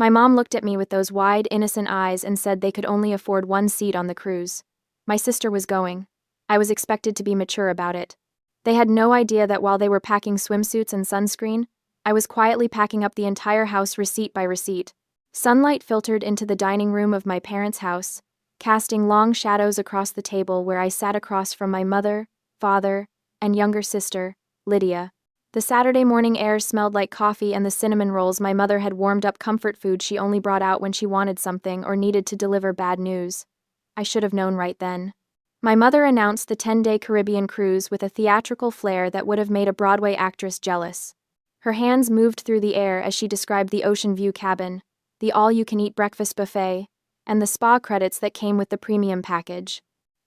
My mom looked at me with those wide, innocent eyes and said they could only afford one seat on the cruise. My sister was going. I was expected to be mature about it. They had no idea that while they were packing swimsuits and sunscreen, I was quietly packing up the entire house receipt by receipt. Sunlight filtered into the dining room of my parents' house, casting long shadows across the table where I sat across from my mother, father, and younger sister, Lydia. The Saturday morning air smelled like coffee and the cinnamon rolls my mother had warmed up, comfort food she only brought out when she wanted something or needed to deliver bad news. I should have known right then. My mother announced the 10-day Caribbean cruise with a theatrical flair that would have made a Broadway actress jealous. Her hands moved through the air as she described the ocean view cabin, the all-you-can-eat breakfast buffet, and the spa credits that came with the premium package.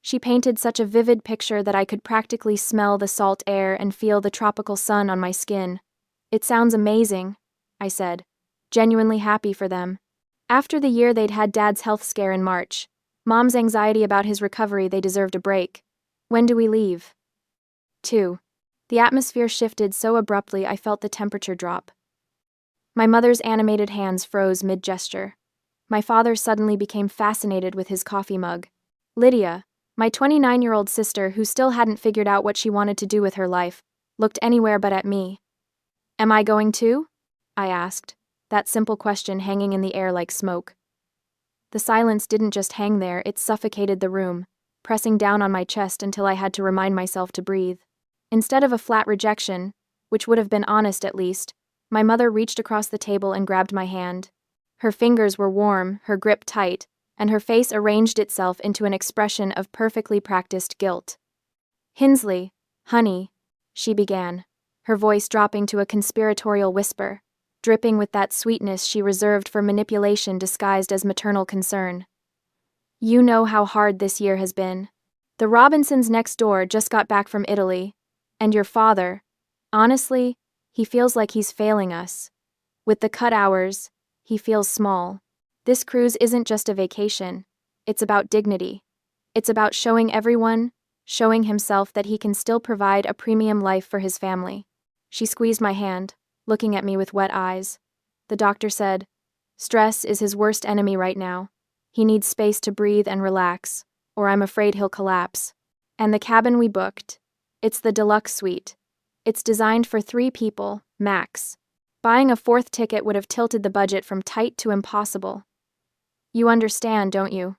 She painted such a vivid picture that I could practically smell the salt air and feel the tropical sun on my skin. "It sounds amazing," I said, genuinely happy for them. After the year they'd had Dad's health scare in March, Mom's anxiety about his recovery, they deserved a break. "When do we leave?" 2. The atmosphere shifted so abruptly I felt the temperature drop. My mother's animated hands froze mid-gesture. My father suddenly became fascinated with his coffee mug. Lydia, my 29-year-old sister who still hadn't figured out what she wanted to do with her life, looked anywhere but at me. "Am I going too?" I asked, that simple question hanging in the air like smoke. The silence didn't just hang there, it suffocated the room, pressing down on my chest until I had to remind myself to breathe. Instead of a flat rejection, which would have been honest at least, my mother reached across the table and grabbed my hand. Her fingers were warm, her grip tight, and her face arranged itself into an expression of perfectly practiced guilt. "Hinsley, honey," she began, her voice dropping to a conspiratorial whisper, dripping with that sweetness she reserved for manipulation disguised as maternal concern. "You know how hard this year has been. The Robinsons next door just got back from Italy, and your father, honestly, he feels like he's failing us. With the cut hours, he feels small. This cruise isn't just a vacation. It's about dignity. It's about showing everyone, showing himself that he can still provide a premium life for his family." She squeezed my hand, looking at me with wet eyes. "The doctor said, stress is his worst enemy right now. He needs space to breathe and relax, or I'm afraid he'll collapse. And the cabin we booked, it's the deluxe suite. It's designed for 3 people, max. Buying a 4th ticket would have tilted the budget from tight to impossible. You understand, don't you?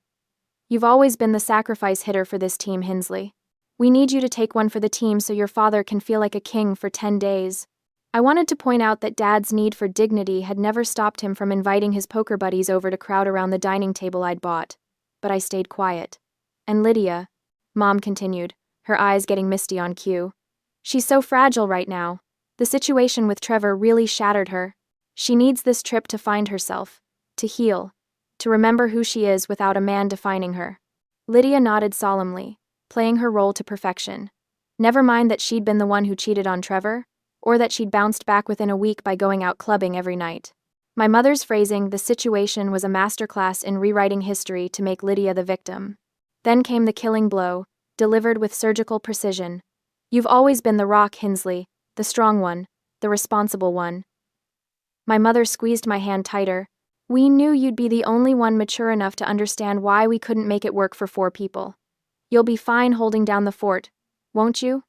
You've always been the sacrifice hitter for this team, Hinsley. We need you to take one for the team so your father can feel like a king for 10 days. I wanted to point out that Dad's need for dignity had never stopped him from inviting his poker buddies over to crowd around the dining table I'd bought, but I stayed quiet. "And Lydia," Mom continued, her eyes getting misty on cue. "She's so fragile right now. The situation with Trevor really shattered her. She needs this trip to find herself, to heal, to remember who she is without a man defining her." Lydia nodded solemnly, playing her role to perfection. Never mind that she'd been the one who cheated on Trevor, or that she'd bounced back within a week by going out clubbing every night. My mother's phrasing, "the situation," was a masterclass in rewriting history to make Lydia the victim. Then came the killing blow, delivered with surgical precision. "You've always been the rock, Hinsley, the strong one, the responsible one." My mother squeezed my hand tighter. "We knew you'd be the only one mature enough to understand why we couldn't make it work for 4 people. You'll be fine holding down the fort, won't you?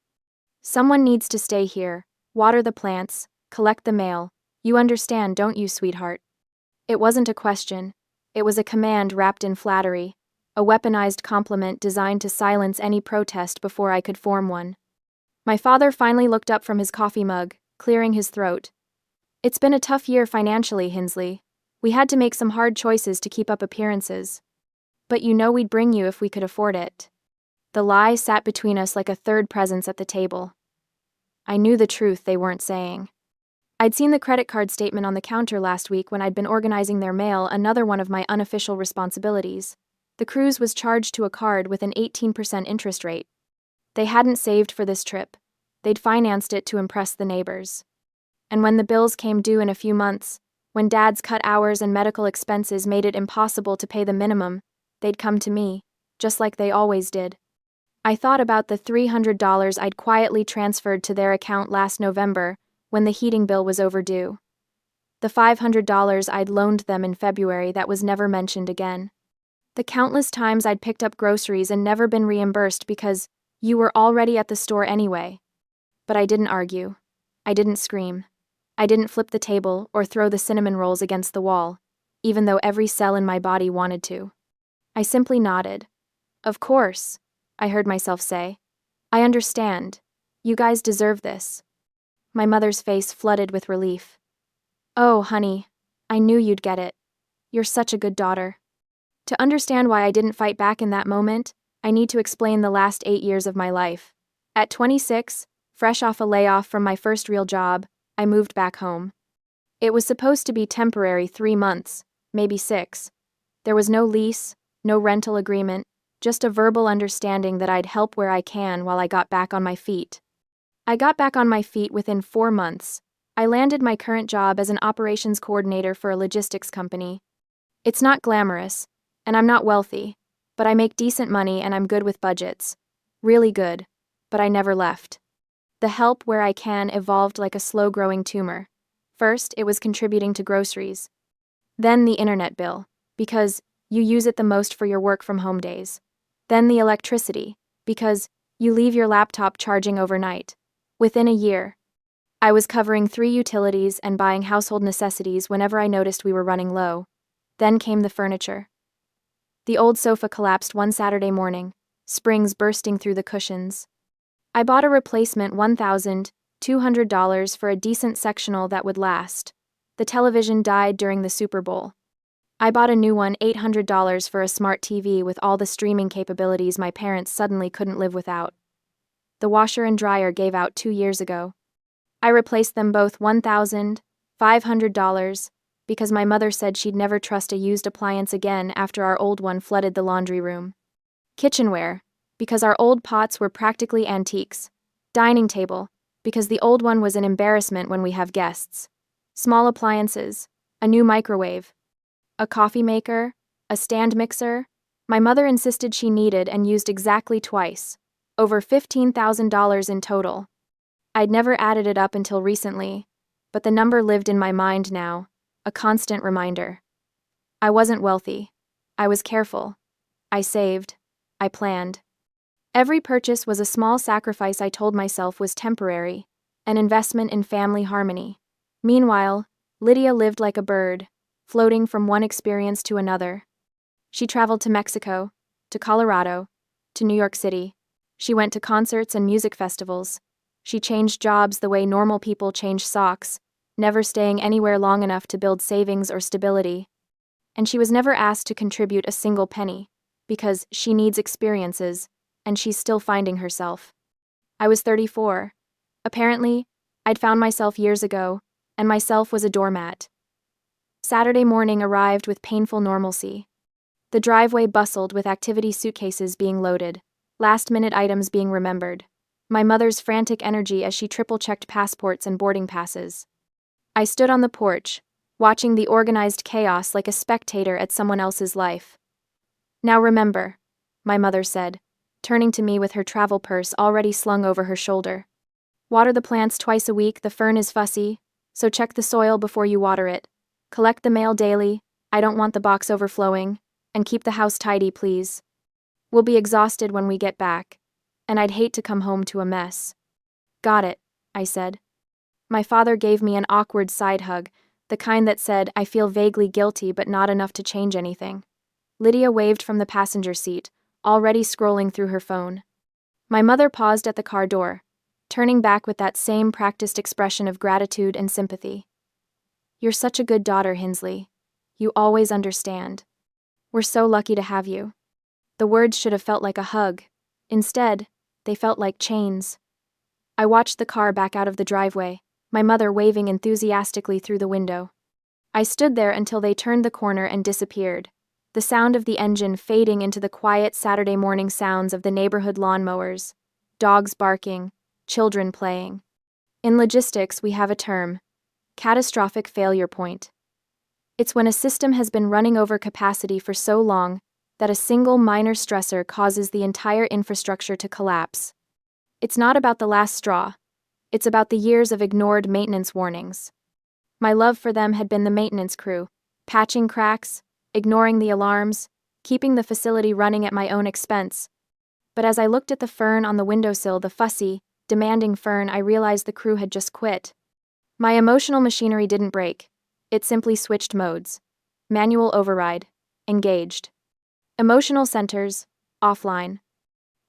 Someone needs to stay here, water the plants, collect the mail. You understand, don't you, sweetheart?" It wasn't a question. It was a command wrapped in flattery, a weaponized compliment designed to silence any protest before I could form one. My father finally looked up from his coffee mug, clearing his throat. "It's been a tough year financially, Hinsley. We had to make some hard choices to keep up appearances. But you know we'd bring you if we could afford it." The lie sat between us like a third presence at the table. I knew the truth they weren't saying. I'd seen the credit card statement on the counter last week when I'd been organizing their mail, another one of my unofficial responsibilities. The cruise was charged to a card with an 18% interest rate. They hadn't saved for this trip. They'd financed it to impress the neighbors. And when the bills came due in a few months, when Dad's cut hours and medical expenses made it impossible to pay the minimum, they'd come to me, just like they always did. I thought about the $300 I'd quietly transferred to their account last November when the heating bill was overdue. The $500 I'd loaned them in February that was never mentioned again. The countless times I'd picked up groceries and never been reimbursed because you were already at the store anyway. But I didn't argue. I didn't scream. I didn't flip the table or throw the cinnamon rolls against the wall, even though every cell in my body wanted to. I simply nodded. Of course, I heard myself say. I understand. You guys deserve this. My mother's face flooded with relief. Oh, honey, I knew you'd get it. You're such a good daughter. To understand why I didn't fight back in that moment, I need to explain the last 8 years of my life. At 26, fresh off a layoff from my first real job, I moved back home. It was supposed to be temporary 3 months, maybe 6. There was no lease, no rental agreement, just a verbal understanding that I'd help where I can while I got back on my feet. I got back on my feet within 4 months. I landed my current job as an operations coordinator for a logistics company. It's not glamorous, and I'm not wealthy, but I make decent money and I'm good with budgets. Really good, but I never left. The help where I can evolved like a slow-growing tumor. First, it was contributing to groceries. Then the internet bill, because you use it the most for your work-from-home days. Then the electricity, because you leave your laptop charging overnight. Within a year, I was covering 3 utilities and buying household necessities whenever I noticed we were running low. Then came the furniture. The old sofa collapsed one Saturday morning, springs bursting through the cushions. I bought a replacement $1,200 for a decent sectional that would last. The television died during the Super Bowl. I bought a new one $800 for a smart TV with all the streaming capabilities my parents suddenly couldn't live without. The washer and dryer gave out 2 years ago. I replaced them both $1,500 because my mother said she'd never trust a used appliance again after our old one flooded the laundry room. Kitchenware, because our old pots were practically antiques. Dining table, because the old one was an embarrassment when we have guests. Small appliances, a new microwave, a coffee maker, a stand mixer. My mother insisted she needed and used exactly twice. Over $15,000 in total. I'd never added it up until recently, but the number lived in my mind now, a constant reminder. I wasn't wealthy. I was careful. I saved. I planned. Every purchase was a small sacrifice I told myself was temporary, an investment in family harmony. Meanwhile, Lydia lived like a bird, floating from one experience to another. She traveled to Mexico, to Colorado, to New York City. She went to concerts and music festivals. She changed jobs the way normal people change socks, never staying anywhere long enough to build savings or stability. And she was never asked to contribute a single penny, because she needs experiences, and she's still finding herself. I was 34. Apparently, I'd found myself years ago, and myself was a doormat. Saturday morning arrived with painful normalcy. The driveway bustled with activity suitcases being loaded, last-minute items being remembered. My mother's frantic energy as she triple-checked passports and boarding passes. I stood on the porch, watching the organized chaos like a spectator at someone else's life. Now remember, my mother said, turning to me with her travel purse already slung over her shoulder. Water the plants twice a week, the fern is fussy, so check the soil before you water it. Collect the mail daily, I don't want the box overflowing, and keep the house tidy, please. We'll be exhausted when we get back, and I'd hate to come home to a mess. Got it, I said. My father gave me an awkward side hug, the kind that said, I feel vaguely guilty but not enough to change anything. Lydia waved from the passenger seat, already scrolling through her phone. My mother paused at the car door, turning back with that same practiced expression of gratitude and sympathy. You're such a good daughter, Hinsley. You always understand. We're so lucky to have you. The words should have felt like a hug. Instead, they felt like chains. I watched the car back out of the driveway, my mother waving enthusiastically through the window. I stood there until they turned the corner and disappeared, the sound of the engine fading into the quiet Saturday morning sounds of the neighborhood lawnmowers, dogs barking, children playing. In logistics, we have a term: catastrophic failure point. It's when a system has been running over capacity for so long that a single minor stressor causes the entire infrastructure to collapse. It's not about the last straw. It's about the years of ignored maintenance warnings. My love for them had been the maintenance crew, patching cracks, ignoring the alarms, keeping the facility running at my own expense. But as I looked at the fern on the windowsill, the fussy, demanding fern, I realized the crew had just quit. My emotional machinery didn't break. It simply switched modes. Manual override. Engaged. Emotional centers. Offline.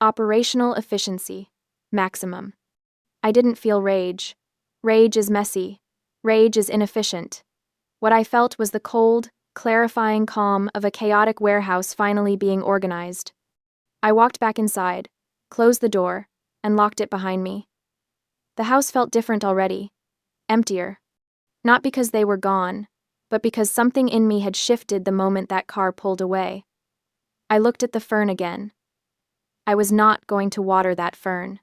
Operational efficiency. Maximum. I didn't feel rage. Rage is messy. Rage is inefficient. What I felt was the cold, clarifying calm of a chaotic warehouse finally being organized. I walked back inside, closed the door, and locked it behind me. The house felt different already. Emptier. Not because they were gone, but because something in me had shifted the moment that car pulled away. I looked at the fern again. I was not going to water that fern.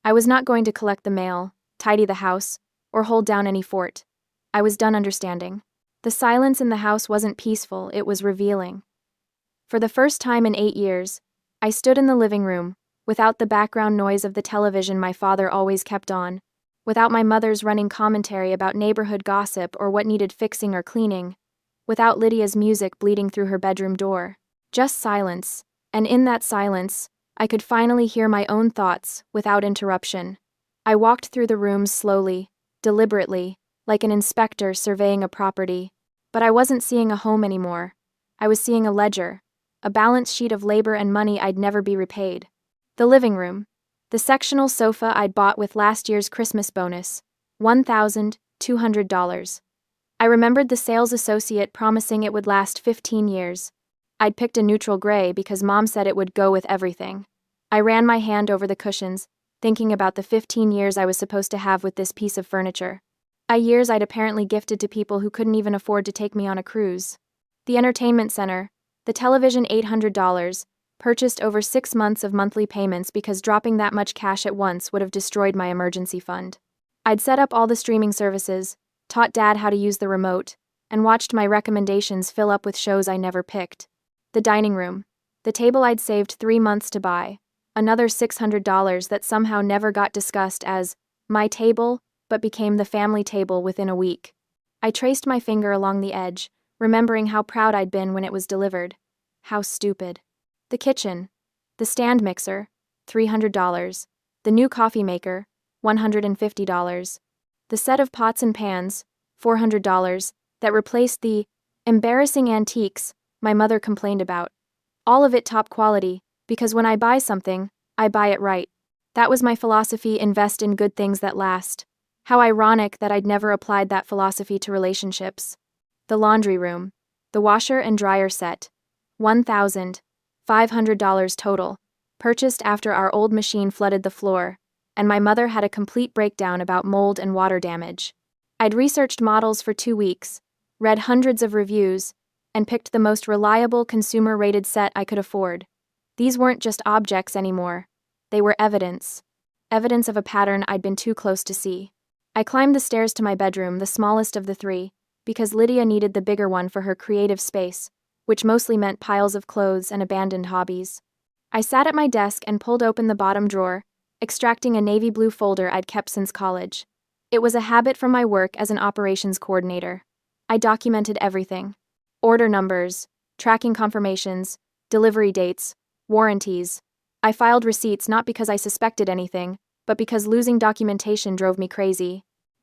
I was not going to collect the mail, tidy the house, or hold down any fort. I was done understanding. The silence in the house wasn't peaceful, it was revealing. For the first time in 8 years, I stood in the living room, without the background noise of the television my father always kept on, without my mother's running commentary about neighborhood gossip or what needed fixing or cleaning, without Lydia's music bleeding through her bedroom door. Just silence, and in that silence, I could finally hear my own thoughts without interruption. I walked through the rooms slowly, deliberately, like an inspector surveying a property. But I wasn't seeing a home anymore. I was seeing a ledger, a balance sheet of labor and money I'd never be repaid. The living room. The sectional sofa I'd bought with last year's Christmas bonus, $1,200. I remembered the sales associate promising it would last 15 years. I'd picked a neutral gray because Mom said it would go with everything. I ran my hand over the cushions, thinking about the 15 years I was supposed to have with this piece of furniture. Years I'd apparently gifted to people who couldn't even afford to take me on a cruise. The entertainment center, the television $800, purchased over 6 months of monthly payments because dropping that much cash at once would have destroyed my emergency fund. I'd set up all the streaming services, taught Dad how to use the remote, and watched my recommendations fill up with shows I never picked. The dining room, the table I'd saved 3 months to buy, another $600 that somehow never got discussed as my table, but became the family table within a week. I traced my finger along the edge, remembering how proud I'd been when it was delivered. How stupid. The kitchen. The stand mixer, $300. The new coffee maker, $150. The set of pots and pans, $400, that replaced the embarrassing antiques my mother complained about. All of it top quality, because when I buy something, I buy it right. That was my philosophy: invest in good things that last. How ironic that I'd never applied that philosophy to relationships. The laundry room. The washer and dryer set. $1,500 total. Purchased after our old machine flooded the floor, and my mother had a complete breakdown about mold and water damage. I'd researched models for 2 weeks, read hundreds of reviews, and picked the most reliable consumer-rated set I could afford. These weren't just objects anymore. They were evidence. Evidence of a pattern I'd been too close to see. I climbed the stairs to my bedroom, the smallest of the 3, because Lydia needed the bigger one for her creative space, which mostly meant piles of clothes and abandoned hobbies. I sat at my desk and pulled open the bottom drawer, extracting a navy blue folder I'd kept since college. It was a habit from my work as an operations coordinator. I documented everything. Order numbers, tracking confirmations, delivery dates, warranties. I filed receipts not because I suspected anything, but because losing documentation drove me crazy.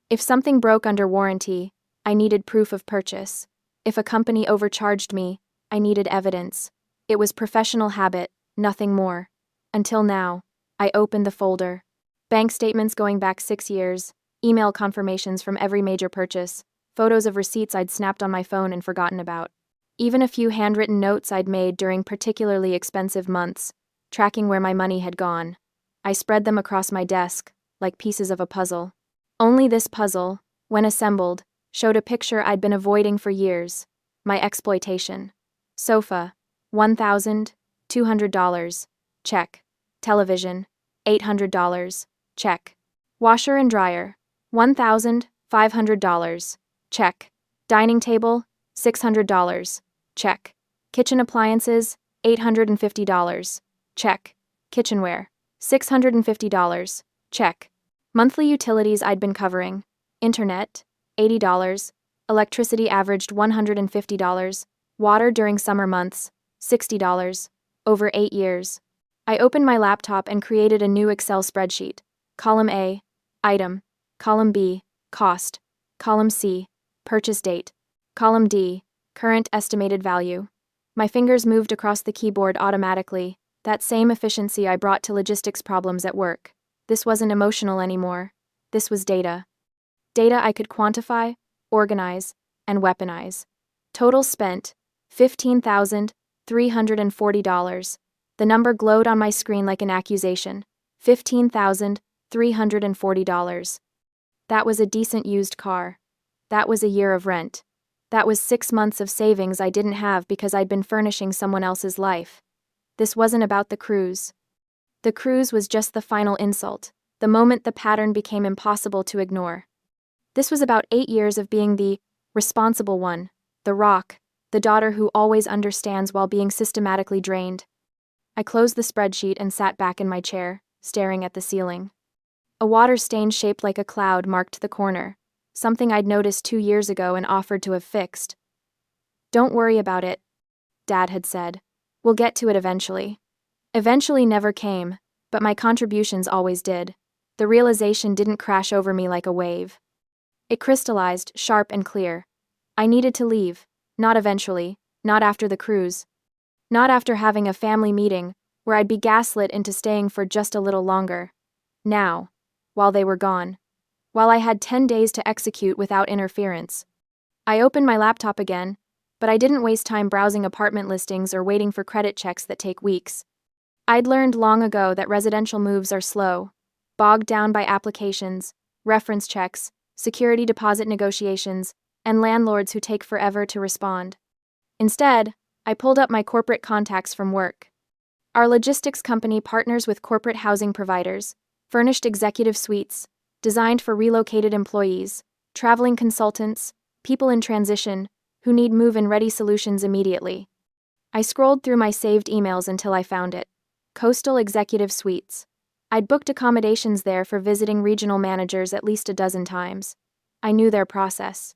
If something broke under warranty, I needed proof of purchase. If a company overcharged me, I needed evidence. It was professional habit, nothing more. Until now, I opened the folder. Bank statements going back 6 years, email confirmations from every major purchase, photos of receipts I'd snapped on my phone and forgotten about. Even a few handwritten notes I'd made during particularly expensive months, tracking where my money had gone. I spread them across my desk, like pieces of a puzzle. Only this puzzle, when assembled, showed a picture I'd been avoiding for years: my exploitation. Sofa, $1,200, check. Television, $800, check. Washer and dryer, $1,500, check. Dining table, $600, check. Kitchen appliances, $850, check. Kitchenware, $650, check. Monthly utilities I'd been covering: internet, $80, Electricity averaged $150, water during summer months, $60, over 8 years. I opened my laptop and created a new Excel spreadsheet. Column A, item. Column B, cost. Column C, purchase date. Column D, current estimated value. My fingers moved across the keyboard automatically, that same efficiency I brought to logistics problems at work. This wasn't emotional anymore. This was data. Data I could quantify, organize, and weaponize. Total spent, $15,340. The number glowed on my screen like an accusation. $15,340. That was a decent used car. That was a year of rent. That was 6 months of savings I didn't have because I'd been furnishing someone else's life. This wasn't about the cruise. The cruise was just the final insult, the moment the pattern became impossible to ignore. This was about 8 years of being the responsible one, the rock, the daughter who always understands while being systematically drained. I closed the spreadsheet and sat back in my chair, staring at the ceiling. A water stain shaped like a cloud marked the corner, something I'd noticed 2 years ago and offered to have fixed. "Don't worry about it," Dad had said. "We'll get to it eventually." Eventually never came, but my contributions always did. The realization didn't crash over me like a wave. It crystallized, sharp and clear. I needed to leave, not eventually, not after the cruise. Not after having a family meeting, where I'd be gaslit into staying for just a little longer. Now, while they were gone. While I had 10 days to execute without interference. I opened my laptop again, but I didn't waste time browsing apartment listings or waiting for credit checks that take weeks. I'd learned long ago that residential moves are slow, bogged down by applications, reference checks, security deposit negotiations, and landlords who take forever to respond. Instead, I pulled up my corporate contacts from work. Our logistics company partners with corporate housing providers, furnished executive suites, designed for relocated employees, traveling consultants, people in transition, who need move-in-ready solutions immediately. I scrolled through my saved emails until I found it. Coastal Executive Suites. I'd booked accommodations there for visiting regional managers at least a dozen times. I knew their process.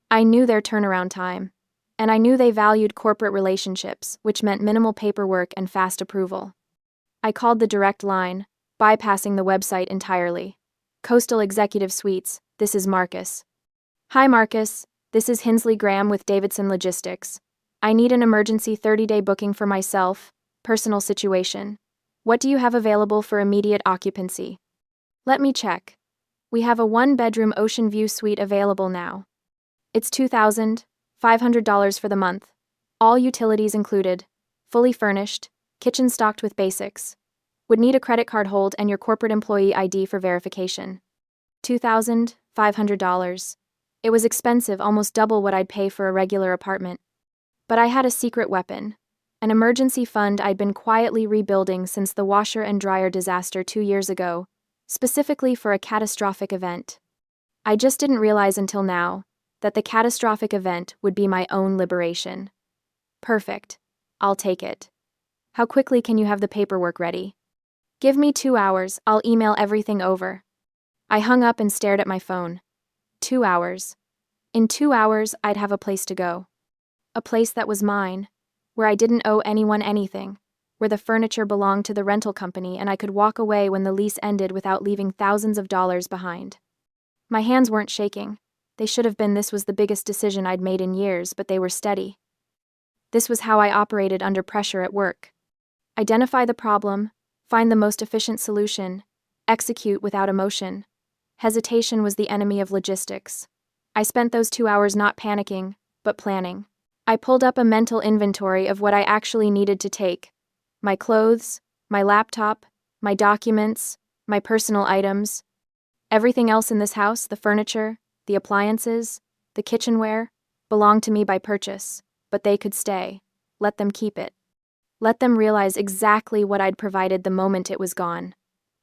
I knew their turnaround time. And I knew they valued corporate relationships, which meant minimal paperwork and fast approval. I called the direct line, bypassing the website entirely. Coastal Executive Suites, this is Marcus. Hi Marcus, this is Hinsley Graham with Davidson Logistics. I need an emergency 30-day booking for myself, personal situation. What do you have available for immediate occupancy? Let me check. We have a 1-bedroom ocean view suite available now. It's $2,500 for the month. All utilities included. Fully furnished, kitchen stocked with basics. Would need a credit card hold and your corporate employee ID for verification. $2,500. It was expensive, almost double what I'd pay for a regular apartment. But I had a secret weapon. An emergency fund I'd been quietly rebuilding since the washer and dryer disaster 2 years ago, specifically for a catastrophic event. I just didn't realize until now that the catastrophic event would be my own liberation. Perfect. I'll take it. How quickly can you have the paperwork ready? Give me 2 hours, I'll email everything over. I hung up and stared at my phone. 2 hours. In 2 hours, I'd have a place to go. A place that was mine, where I didn't owe anyone anything, where the furniture belonged to the rental company and I could walk away when the lease ended without leaving thousands of dollars behind. My hands weren't shaking. They should have been. This was the biggest decision I'd made in years, but they were steady. This was how I operated under pressure at work. Identify the problem, find the most efficient solution, execute without emotion. Hesitation was the enemy of logistics. I spent those 2 hours not panicking, but planning. I pulled up a mental inventory of what I actually needed to take. My clothes, my laptop, my documents, my personal items. Everything else in this house, the furniture, the appliances, the kitchenware, belonged to me by purchase, but they could stay. Let them keep it. Let them realize exactly what I'd provided the moment it was gone.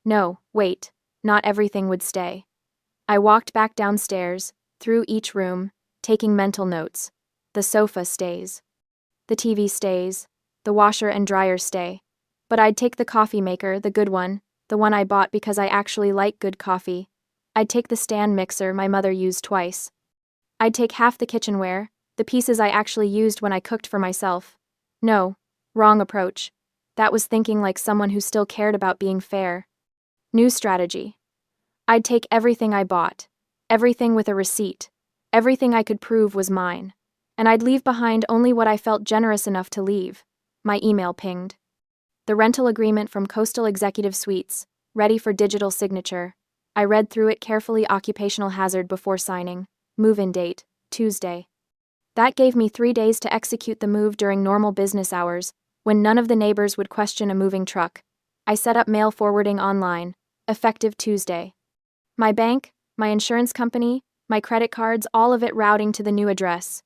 No, wait, not everything would stay. I walked back downstairs, through each room, taking mental notes. The sofa stays. The TV stays. The washer and dryer stay. But I'd take the coffee maker, the good one, the one I bought because I actually like good coffee. I'd take the stand mixer my mother used twice. I'd take half the kitchenware, the pieces I actually used when I cooked for myself. No, wrong approach. That was thinking like someone who still cared about being fair. New strategy. I'd take everything I bought, everything with a receipt, everything I could prove was mine, and I'd leave behind only what I felt generous enough to leave. My email pinged. The rental agreement from Coastal Executive Suites, ready for digital signature. I read through it carefully, occupational hazard before signing. Move-in date, Tuesday. That gave me 3 days to execute the move during normal business hours, when none of the neighbors would question a moving truck. I set up mail forwarding online, effective Tuesday. My bank, my insurance company, my credit cards, all of it routing to the new address.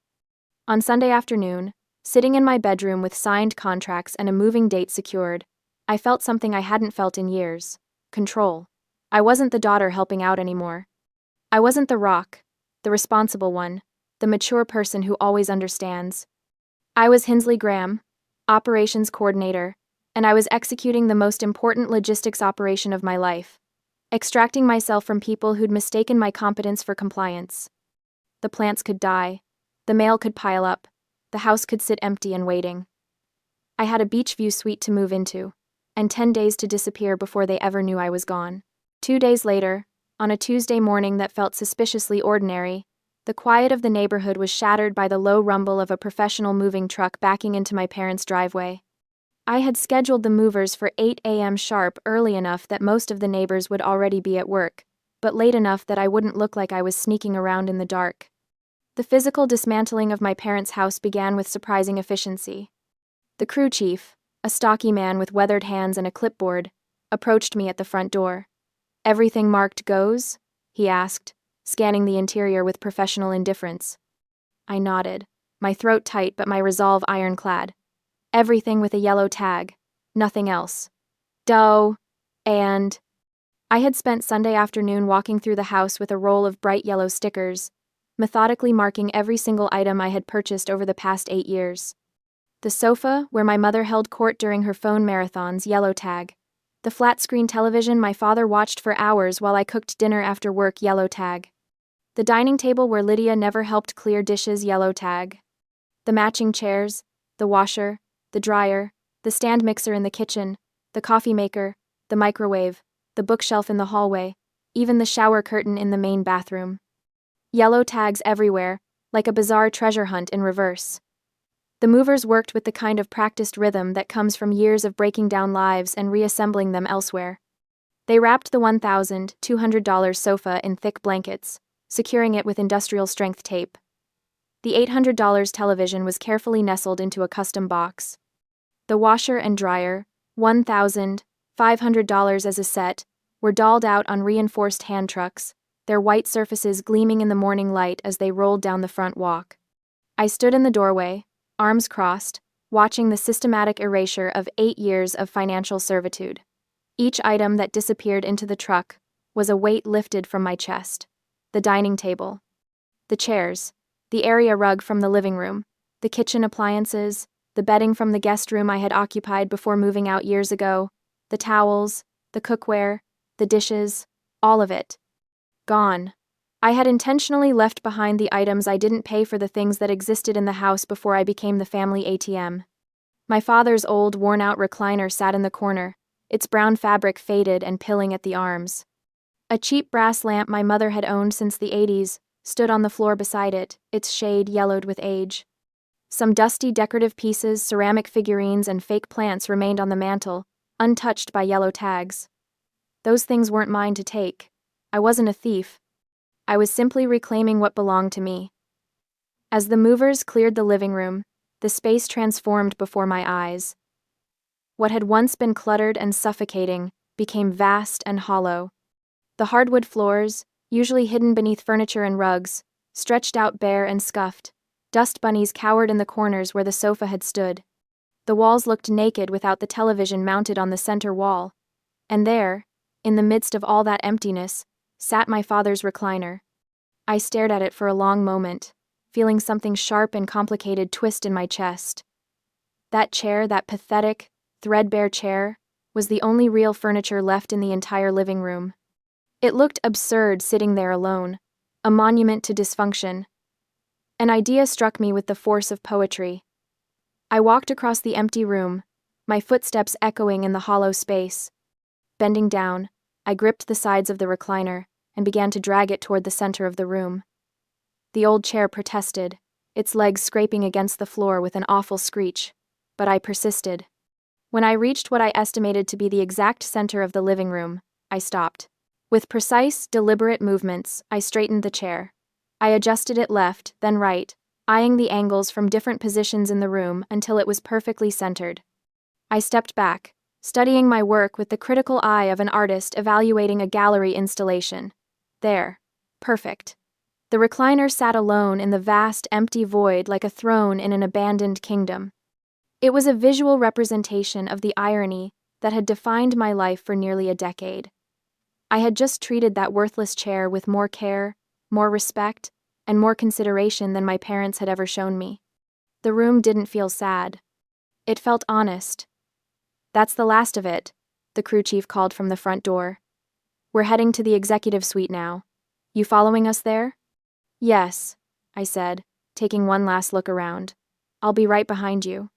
On Sunday afternoon, sitting in my bedroom with signed contracts and a moving date secured, I felt something I hadn't felt in years. Control. I wasn't the daughter helping out anymore. I wasn't the rock, the responsible one, the mature person who always understands. I was Hinsley Graham, operations coordinator, and I was executing the most important logistics operation of my life, extracting myself from people who'd mistaken my competence for compliance. The plants could die, the mail could pile up, the house could sit empty and waiting. I had a beach view suite to move into, and 10 days to disappear before they ever knew I was gone. 2 days later, on a Tuesday morning that felt suspiciously ordinary, the quiet of the neighborhood was shattered by the low rumble of a professional moving truck backing into my parents' driveway. I had scheduled the movers for 8 a.m. sharp, early enough that most of the neighbors would already be at work, but late enough that I wouldn't look like I was sneaking around in the dark. The physical dismantling of my parents' house began with surprising efficiency. The crew chief, a stocky man with weathered hands and a clipboard, approached me at the front door. "Everything marked goes?" he asked, scanning the interior with professional indifference. I nodded, my throat tight but my resolve ironclad. Everything with a yellow tag, nothing else. Dough, and... I had spent Sunday afternoon walking through the house with a roll of bright yellow stickers, methodically marking every single item I had purchased over the past 8 years. The sofa, where my mother held court during her phone marathons, yellow tag. The flat-screen television my father watched for hours while I cooked dinner after work, yellow tag. The dining table where Lydia never helped clear dishes, yellow tag. The matching chairs, the washer, the dryer, the stand mixer in the kitchen, the coffee maker, the microwave, the bookshelf in the hallway, even the shower curtain in the main bathroom. Yellow tags everywhere, like a bizarre treasure hunt in reverse. The movers worked with the kind of practiced rhythm that comes from years of breaking down lives and reassembling them elsewhere. They wrapped the $1,200 sofa in thick blankets, securing it with industrial-strength tape. The $800 television was carefully nestled into a custom box. The washer and dryer, $1,500 as a set, were dolled out on reinforced hand trucks, their white surfaces gleaming in the morning light as they rolled down the front walk. I stood in the doorway, arms crossed, watching the systematic erasure of 8 years of financial servitude. Each item that disappeared into the truck was a weight lifted from my chest. The dining table, the chairs, the area rug from the living room, the kitchen appliances, the bedding from the guest room I had occupied before moving out years ago, the towels, the cookware, the dishes, all of it. Gone. I had intentionally left behind the items I didn't pay for, the things that existed in the house before I became the family ATM. My father's old, worn-out recliner sat in the corner, its brown fabric faded and pilling at the arms. A cheap brass lamp my mother had owned since the 80s stood on the floor beside it, its shade yellowed with age. Some dusty decorative pieces, ceramic figurines, and fake plants remained on the mantel, untouched by yellow tags. Those things weren't mine to take. I wasn't a thief. I was simply reclaiming what belonged to me. As the movers cleared the living room, the space transformed before my eyes. What had once been cluttered and suffocating became vast and hollow. The hardwood floors, usually hidden beneath furniture and rugs, stretched out bare and scuffed. Dust bunnies cowered in the corners where the sofa had stood. The walls looked naked without the television mounted on the center wall. And there, in the midst of all that emptiness, sat my father's recliner. I stared at it for a long moment, feeling something sharp and complicated twist in my chest. That chair, that pathetic, threadbare chair, was the only real furniture left in the entire living room. It looked absurd sitting there alone, a monument to dysfunction, An idea struck me with the force of poetry. I walked across the empty room, my footsteps echoing in the hollow space. Bending down, I gripped the sides of the recliner and began to drag it toward the center of the room. The old chair protested, its legs scraping against the floor with an awful screech, but I persisted. When I reached what I estimated to be the exact center of the living room, I stopped. With precise, deliberate movements, I straightened the chair. I adjusted it left, then right, eyeing the angles from different positions in the room until it was perfectly centered. I stepped back, studying my work with the critical eye of an artist evaluating a gallery installation. There. Perfect. The recliner sat alone in the vast, empty void like a throne in an abandoned kingdom. It was a visual representation of the irony that had defined my life for nearly a decade. I had just treated that worthless chair with more care, more respect, and more consideration than my parents had ever shown me. The room didn't feel sad. It felt honest. "That's the last of it," the crew chief called from the front door. "We're heading to the executive suite now. You following us there?" "Yes," I said, taking one last look around. "I'll be right behind you."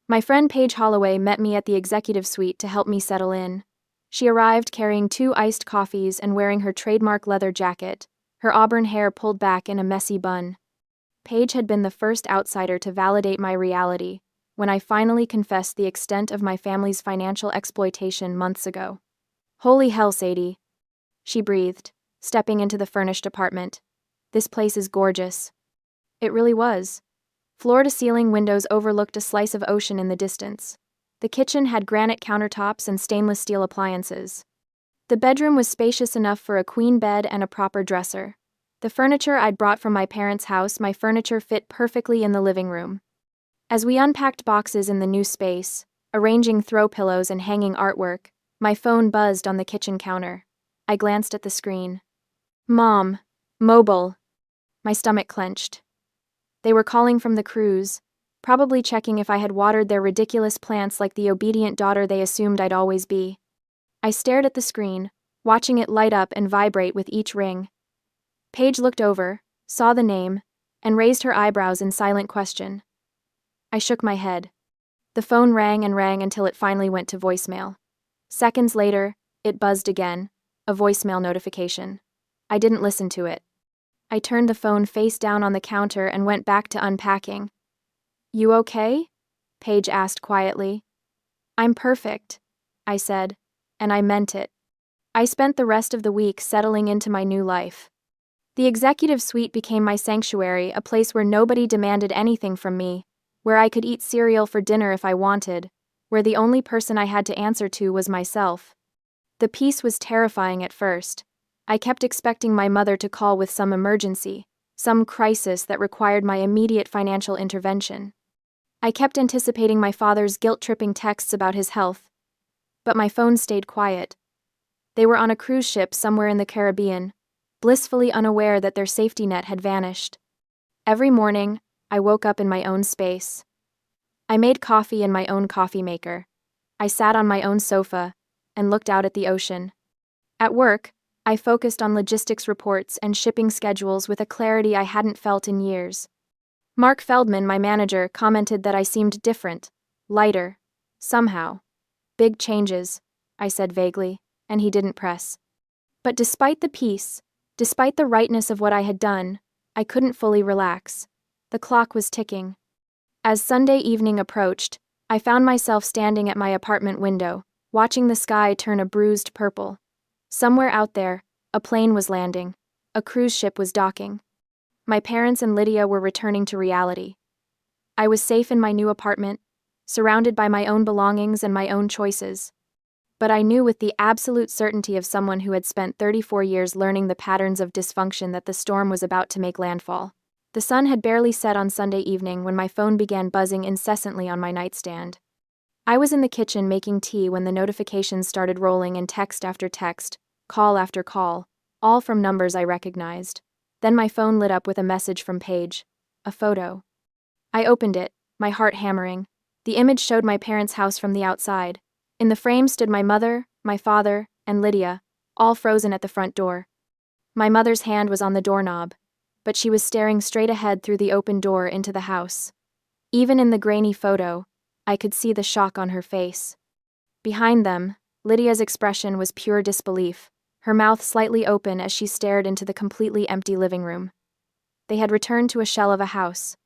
My friend Paige Holloway met me at the executive suite to help me settle in. She arrived carrying 2 iced coffees and wearing her trademark leather jacket, her auburn hair pulled back in a messy bun. Paige had been the first outsider to validate my reality when I finally confessed the extent of my family's financial exploitation months ago. "Holy hell, Sadie," she breathed, stepping into the furnished apartment. "This place is gorgeous." It really was. Floor-to-ceiling windows overlooked a slice of ocean in the distance. The kitchen had granite countertops and stainless steel appliances. The bedroom was spacious enough for a queen bed and a proper dresser. The furniture I'd brought from my parents' house, my furniture fit perfectly in the living room. As we unpacked boxes in the new space, arranging throw pillows and hanging artwork, my phone buzzed on the kitchen counter. I glanced at the screen. "Mom. Mobile." My stomach clenched. They were calling from the cruise, probably checking if I had watered their ridiculous plants like the obedient daughter they assumed I'd always be. I stared at the screen, watching it light up and vibrate with each ring. Paige looked over, saw the name, and raised her eyebrows in silent question. I shook my head. The phone rang and rang until it finally went to voicemail. Seconds later, it buzzed again, a voicemail notification. I didn't listen to it. I turned the phone face down on the counter and went back to unpacking. "You okay?" Paige asked quietly. "I'm perfect," I said, and I meant it. I spent the rest of the week settling into my new life. The executive suite became my sanctuary, a place where nobody demanded anything from me, where I could eat cereal for dinner if I wanted, where the only person I had to answer to was myself. The peace was terrifying at first. I kept expecting my mother to call with some emergency, some crisis that required my immediate financial intervention. I kept anticipating my father's guilt-tripping texts about his health, but my phone stayed quiet. They were on a cruise ship somewhere in the Caribbean, blissfully unaware that their safety net had vanished. Every morning, I woke up in my own space. I made coffee in my own coffee maker. I sat on my own sofa and looked out at the ocean. At work, I focused on logistics reports and shipping schedules with a clarity I hadn't felt in years. Mark Feldman, my manager, commented that I seemed different, lighter, somehow. "Big changes," I said vaguely, and he didn't press. But despite the peace, despite the rightness of what I had done, I couldn't fully relax. The clock was ticking. As Sunday evening approached, I found myself standing at my apartment window, watching the sky turn a bruised purple. Somewhere out there, a plane was landing. A cruise ship was docking. My parents and Lydia were returning to reality. I was safe in my new apartment, surrounded by my own belongings and my own choices. But I knew with the absolute certainty of someone who had spent 34 years learning the patterns of dysfunction that the storm was about to make landfall. The sun had barely set on Sunday evening when my phone began buzzing incessantly on my nightstand. I was in the kitchen making tea when the notifications started rolling in text after text, call after call, all from numbers I recognized. Then my phone lit up with a message from Paige, a photo. I opened it, my heart hammering. The image showed my parents' house from the outside. In the frame stood my mother, my father, and Lydia, all frozen at the front door. My mother's hand was on the doorknob. but she was staring straight ahead through the open door into the house. Even in the grainy photo, I could see the shock on her face. Behind them, Lydia's expression was pure disbelief, her mouth slightly open as she stared into the completely empty living room. They had returned to a shell of a house.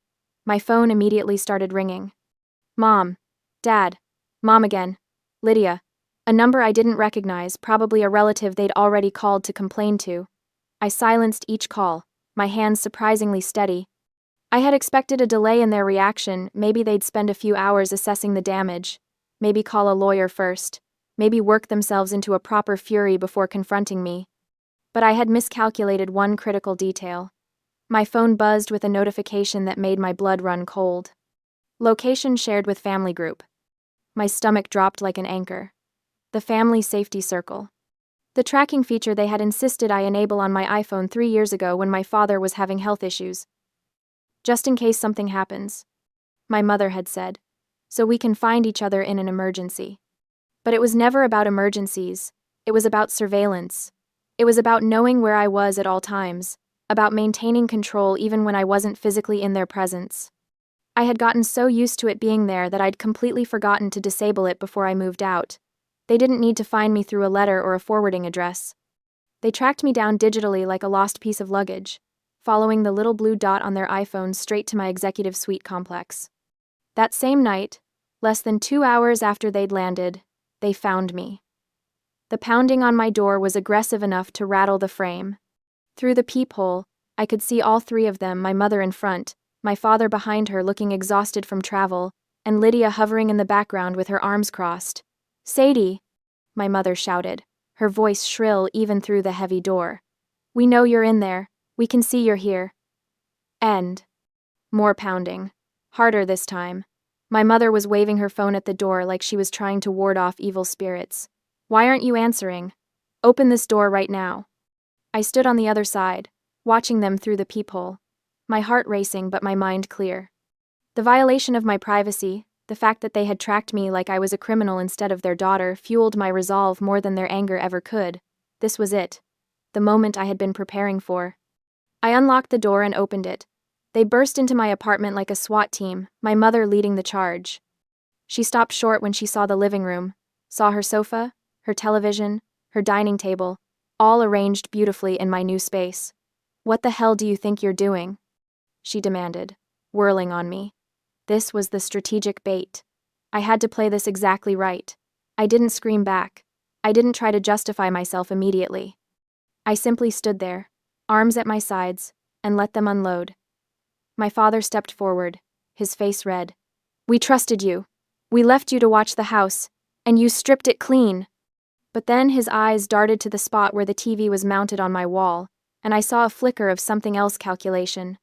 My phone immediately started ringing. Mom. Dad. Mom again. Lydia. A number I didn't recognize, probably a relative they'd already called to complain to. I silenced each call, my hands surprisingly steady. I had expected a delay in their reaction, maybe they'd spend a few hours assessing the damage, maybe call a lawyer first, maybe work themselves into a proper fury before confronting me. But I had miscalculated one critical detail. My phone buzzed with a notification that made my blood run cold. Location shared with family group. My stomach dropped like an anchor. The family safety circle. The tracking feature they had insisted I enable on my iPhone 3 years ago when my father was having health issues. Just in case something happens. My mother had said. So we can find each other in an emergency. But it was never about emergencies. It was about surveillance. It was about knowing where I was at all times, about maintaining control even when I wasn't physically in their presence. I had gotten so used to it being there that I'd completely forgotten to disable it before I moved out. They didn't need to find me through a letter or a forwarding address. They tracked me down digitally like a lost piece of luggage, following the little blue dot on their iPhone straight to my executive suite complex. That same night, less than 2 hours after they'd landed, they found me. The pounding on my door was aggressive enough to rattle the frame. Through the peephole, I could see all three of them, my mother in front, my father behind her looking exhausted from travel, and Lydia hovering in the background with her arms crossed. Sadie, my mother shouted, her voice shrill even through the heavy door. We know you're in there. We can see you're here. End. More pounding. Harder this time. My mother was waving her phone at the door like she was trying to ward off evil spirits. Why aren't you answering? Open this door right now. I stood on the other side, watching them through the peephole, my heart racing but my mind clear. The violation of my privacy, the fact that they had tracked me like I was a criminal instead of their daughter, fueled my resolve more than their anger ever could. This was it. The moment I had been preparing for. I unlocked the door and opened it. They burst into my apartment like a SWAT team, my mother leading the charge. She stopped short when she saw the living room, saw her sofa, her television, her dining table, all arranged beautifully in my new space. What the hell do you think you're doing? She demanded, whirling on me. This was the strategic bait. I had to play this exactly right. I didn't scream back. I didn't try to justify myself immediately. I simply stood there, arms at my sides, and let them unload. My father stepped forward, his face red. We trusted you. We left you to watch the house, and you stripped it clean. But then his eyes darted to the spot where the TV was mounted on my wall, and I saw a flicker of something else calculation.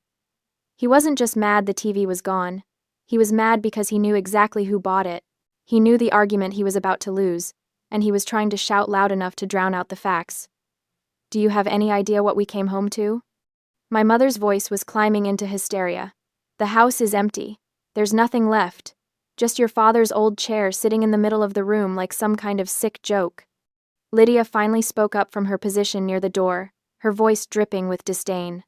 He wasn't just mad the TV was gone. He was mad because he knew exactly who bought it. He knew the argument he was about to lose, and he was trying to shout loud enough to drown out the facts. Do you have any idea what we came home to? My mother's voice was climbing into hysteria. The house is empty. There's nothing left. Just your father's old chair sitting in the middle of the room like some kind of sick joke. Lydia finally spoke up from her position near the door, her voice dripping with disdain.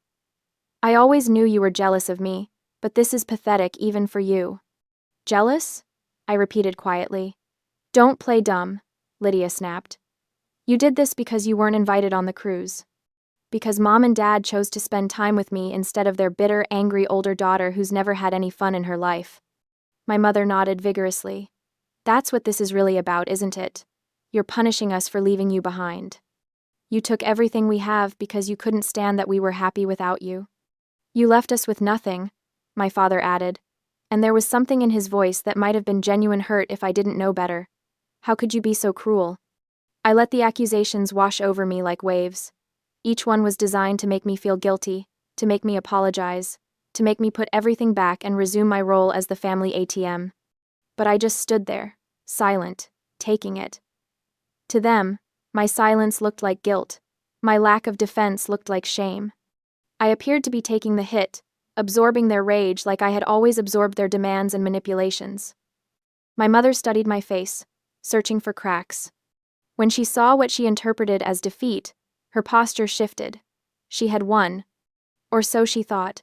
I always knew you were jealous of me, but this is pathetic even for you. Jealous? I repeated quietly. Don't play dumb, Lydia snapped. You did this because you weren't invited on the cruise. Because Mom and Dad chose to spend time with me instead of their bitter, angry older daughter who's never had any fun in her life. My mother nodded vigorously. That's what this is really about, isn't it? You're punishing us for leaving you behind. You took everything we have because you couldn't stand that we were happy without you. You left us with nothing, my father added, and there was something in his voice that might have been genuine hurt if I didn't know better. How could you be so cruel? I let the accusations wash over me like waves. Each one was designed to make me feel guilty, to make me apologize, to make me put everything back and resume my role as the family ATM. But I just stood there, silent, taking it. To them, my silence looked like guilt. My lack of defense looked like shame. I appeared to be taking the hit, absorbing their rage like I had always absorbed their demands and manipulations. My mother studied my face, searching for cracks. When she saw what she interpreted as defeat, her posture shifted. She had won. Or so she thought.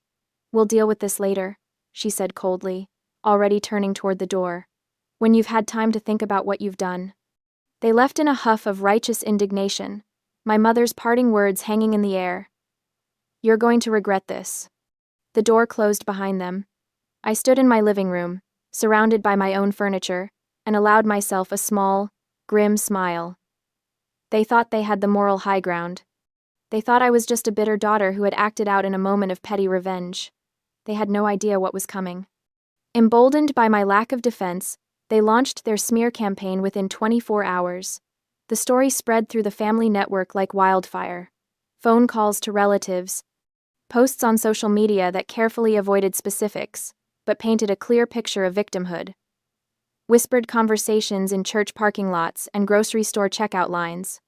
We'll deal with this later, she said coldly, already turning toward the door. When you've had time to think about what you've done. They left in a huff of righteous indignation, my mother's parting words hanging in the air. You're going to regret this. The door closed behind them. I stood in my living room, surrounded by my own furniture, and allowed myself a small, grim smile. They thought they had the moral high ground. They thought I was just a bitter daughter who had acted out in a moment of petty revenge. They had no idea what was coming. Emboldened by my lack of defense, they launched their smear campaign within 24 hours. The story spread through the family network like wildfire. Phone calls to relatives, posts on social media that carefully avoided specifics, but painted a clear picture of victimhood. Whispered conversations in church parking lots and grocery store checkout lines.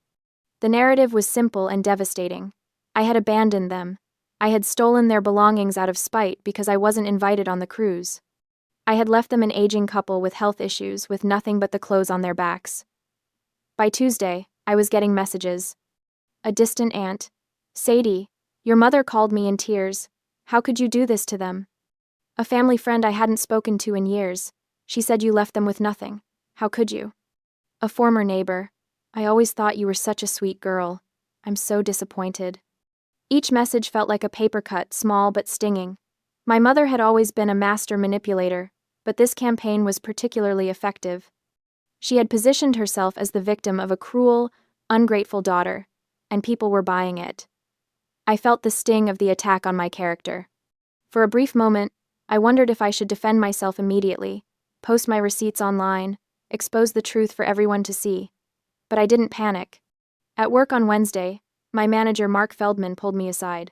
The narrative was simple and devastating. I had abandoned them. I had stolen their belongings out of spite because I wasn't invited on the cruise. I had left them an aging couple with health issues with nothing but the clothes on their backs. By Tuesday, I was getting messages. A distant aunt. Sadie, your mother called me in tears. How could you do this to them? A family friend I hadn't spoken to in years. She said you left them with nothing. How could you? A former neighbor. I always thought you were such a sweet girl. I'm so disappointed. Each message felt like a paper cut, small but stinging. My mother had always been a master manipulator, but this campaign was particularly effective. She had positioned herself as the victim of a cruel, ungrateful daughter, and people were buying it. I felt the sting of the attack on my character. For a brief moment, I wondered if I should defend myself immediately, post my receipts online, expose the truth for everyone to see. But I didn't panic. At work on Wednesday, my manager Mark Feldman pulled me aside.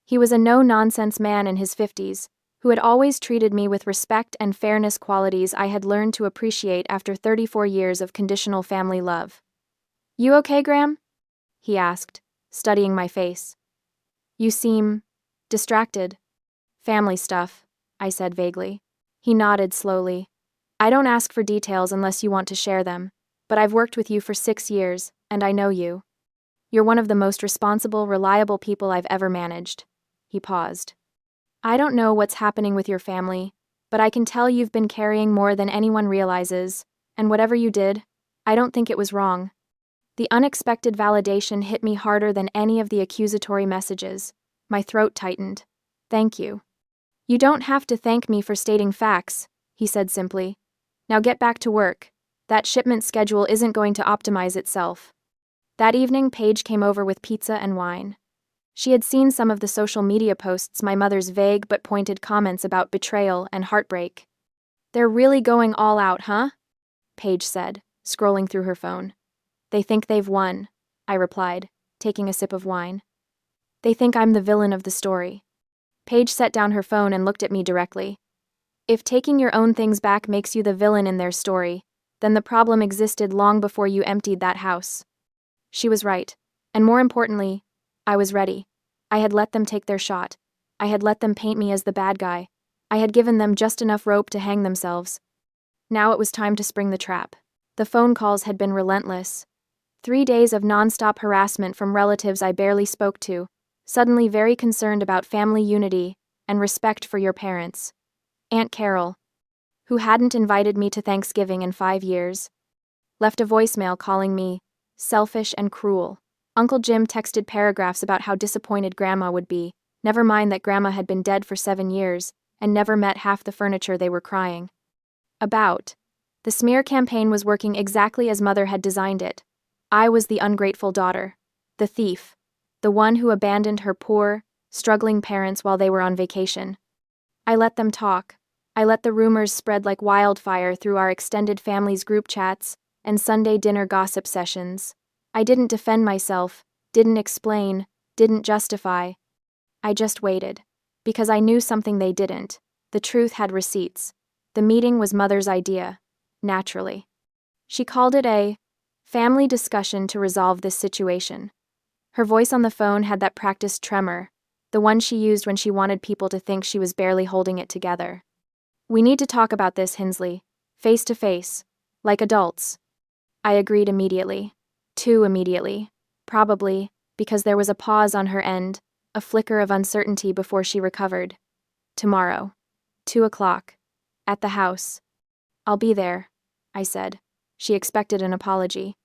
He was a no-nonsense man in his 50s, who had always treated me with respect and fairness, qualities I had learned to appreciate after 34 years of conditional family love. You okay, Graham? He asked, studying my face. You seem distracted. Family stuff, I said vaguely. He nodded slowly. I don't ask for details unless you want to share them, but I've worked with you for 6 years, and I know you. You're one of the most responsible, reliable people I've ever managed. He paused. I don't know what's happening with your family, but I can tell you've been carrying more than anyone realizes, and whatever you did, I don't think it was wrong. The unexpected validation hit me harder than any of the accusatory messages. My throat tightened. Thank you. You don't have to thank me for stating facts, he said simply. Now get back to work. That shipment schedule isn't going to optimize itself. That evening, Paige came over with pizza and wine. She had seen some of the social media posts, my mother's vague but pointed comments about betrayal and heartbreak. They're really going all out, huh? Paige said, scrolling through her phone. They think they've won, I replied, taking a sip of wine. They think I'm the villain of the story. Paige set down her phone and looked at me directly. If taking your own things back makes you the villain in their story, then the problem existed long before you emptied that house. She was right, and more importantly, I was ready. I had let them take their shot. I had let them paint me as the bad guy. I had given them just enough rope to hang themselves. Now it was time to spring the trap. The phone calls had been relentless. 3 days of non-stop harassment from relatives I barely spoke to, suddenly very concerned about family unity and respect for your parents. Aunt Carol, who hadn't invited me to Thanksgiving in 5 years, left a voicemail calling me selfish and cruel. Uncle Jim texted paragraphs about how disappointed Grandma would be, never mind that Grandma had been dead for 7 years and never met half the furniture they were crying about. The smear campaign was working exactly as Mother had designed it. I was the ungrateful daughter, the thief, the one who abandoned her poor, struggling parents while they were on vacation. I let them talk. I let the rumors spread like wildfire through our extended family's group chats and Sunday dinner gossip sessions. I didn't defend myself, didn't explain, didn't justify. I just waited. Because I knew something they didn't. The truth had receipts. The meeting was Mother's idea, naturally. She called it a family discussion to resolve this situation. Her voice on the phone had that practiced tremor, the one she used when she wanted people to think she was barely holding it together. We need to talk about this, Hinsley. Face to face. Like adults. I agreed immediately. Too immediately. Probably, because there was a pause on her end, a flicker of uncertainty before she recovered. Tomorrow. 2 o'clock. At the house. I'll be there, I said. She expected an apology.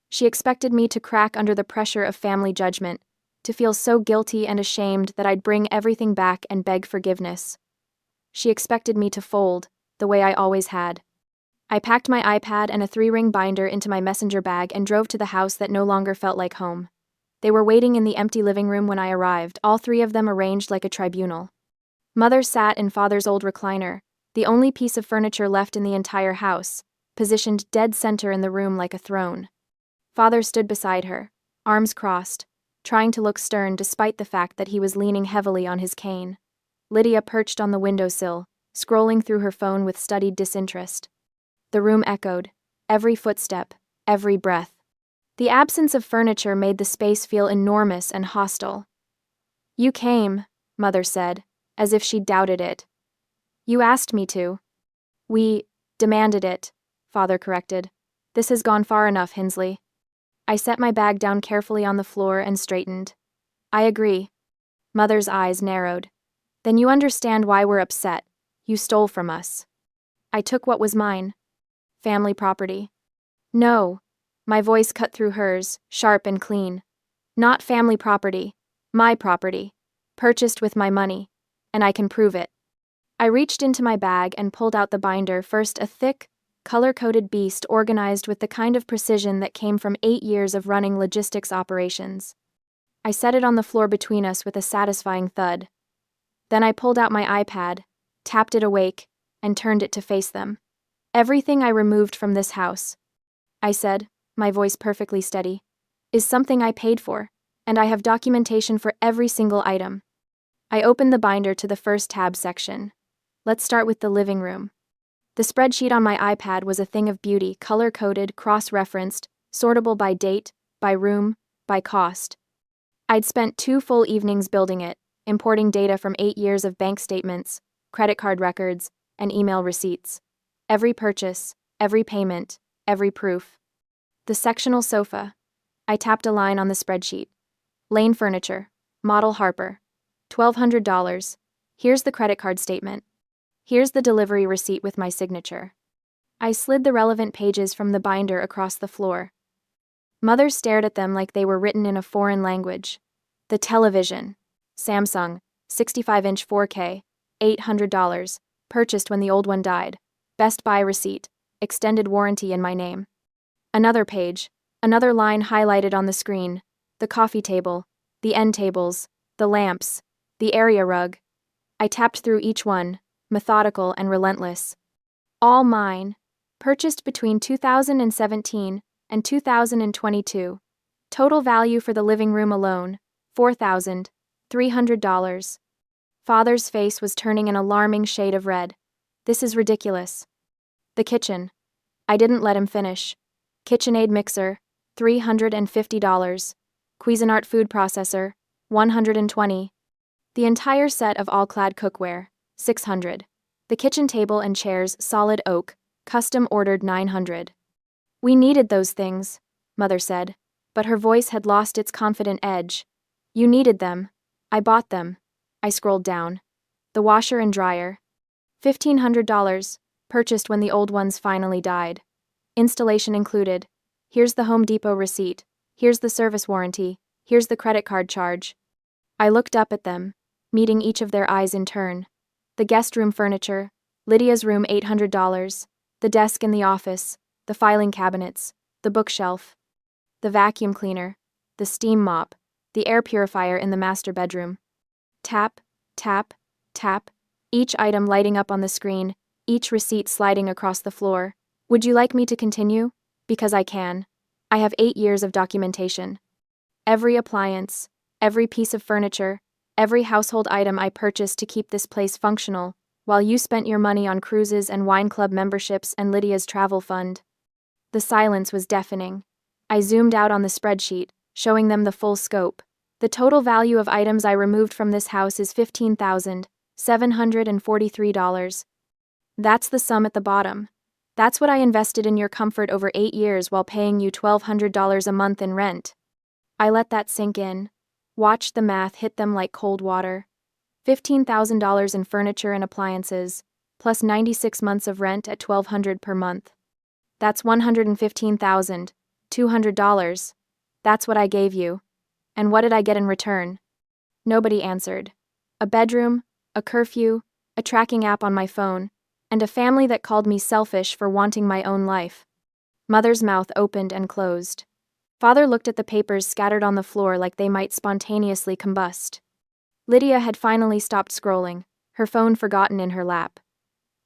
She expected me to crack under the pressure of family judgment, to feel so guilty and ashamed that I'd bring everything back and beg forgiveness. She expected me to fold, the way I always had. I packed my iPad and a 3-ring binder into my messenger bag and drove to the house that no longer felt like home. They were waiting in the empty living room when I arrived, all 3 of them arranged like a tribunal. Mother sat in Father's old recliner, the only piece of furniture left in the entire house, positioned dead center in the room like a throne. Father stood beside her, arms crossed, trying to look stern despite the fact that he was leaning heavily on his cane. Lydia perched on the windowsill, scrolling through her phone with studied disinterest. The room echoed, every footstep, every breath. The absence of furniture made the space feel enormous and hostile. "You came," Mother said, as if she doubted it. "You asked me to." "We demanded it," Father corrected. "This has gone far enough, Hinsley." I set my bag down carefully on the floor and straightened. "I agree." Mother's eyes narrowed. "Then you understand why we're upset. You stole from us." "I took what was mine." "Family property." "No." My voice cut through hers, sharp and clean. "Not family property. My property. Purchased with my money. And I can prove it." I reached into my bag and pulled out the binder, first a thick, color-coded beast organized with the kind of precision that came from 8 years of running logistics operations. I set it on the floor between us with a satisfying thud. Then I pulled out my iPad, tapped it awake, and turned it to face them. "Everything I removed from this house," I said, my voice perfectly steady, "is something I paid for, and I have documentation for every single item." I opened the binder to the first tab section. Let's start with the living room. The spreadsheet on my iPad was a thing of beauty, color-coded, cross-referenced, sortable by date, by room, by cost. I'd spent 2 full evenings building it, importing data from 8 years of bank statements, credit card records, and email receipts. Every purchase, every payment, every proof. The sectional sofa. I tapped a line on the spreadsheet. Lane Furniture. Model Harper. $1,200. Here's the credit card statement. Here's the delivery receipt with my signature. I slid the relevant pages from the binder across the floor. Mother stared at them like they were written in a foreign language. The television. Samsung. 65-inch 4K. $800. Purchased when the old one died. Best Buy receipt. Extended warranty in my name. Another page. Another line highlighted on the screen. The coffee table. The end tables. The lamps. The area rug. I tapped through each one, methodical and relentless. All mine. Purchased between 2017 and 2022. Total value for the living room alone, $4,300. Father's face was turning an alarming shade of red. "This is ridiculous." The kitchen. I didn't let him finish. KitchenAid mixer, $350. Cuisinart food processor, $120. The entire set of all-clad cookware, $600. The kitchen table and chairs, solid oak, custom ordered, $900. "We needed those things," Mother said, but her voice had lost its confident edge. "You needed them. I bought them." I scrolled down. The washer and dryer, $1,500, purchased when the old ones finally died. Installation included. Here's the Home Depot receipt. Here's the service warranty. Here's the credit card charge. I looked up at them, meeting each of their eyes in turn. The guest room furniture, Lydia's room, $800. The desk in the office, the filing cabinets, the bookshelf, the vacuum cleaner, the steam mop, the air purifier in the master bedroom. Tap, tap, tap, each item lighting up on the screen, each receipt sliding across the floor. "Would you like me to continue? Because I can. I have 8 years of documentation. Every appliance, every piece of furniture, every household item I purchased to keep this place functional, while you spent your money on cruises and wine club memberships and Lydia's travel fund." The silence was deafening. I zoomed out on the spreadsheet, showing them the full scope. The total value of items I removed from this house is $15,743. That's the sum at the bottom. That's what I invested in your comfort over 8 years while paying you $1,200 a month in rent. I let that sink in. Watched the math hit them like cold water. $15,000 in furniture and appliances, plus 96 months of rent at $1,200 per month. That's $115,200. That's what I gave you. And what did I get in return? Nobody answered. A bedroom, a curfew, a tracking app on my phone, and a family that called me selfish for wanting my own life. Mother's mouth opened and closed. Father looked at the papers scattered on the floor like they might spontaneously combust. Lydia had finally stopped scrolling, her phone forgotten in her lap.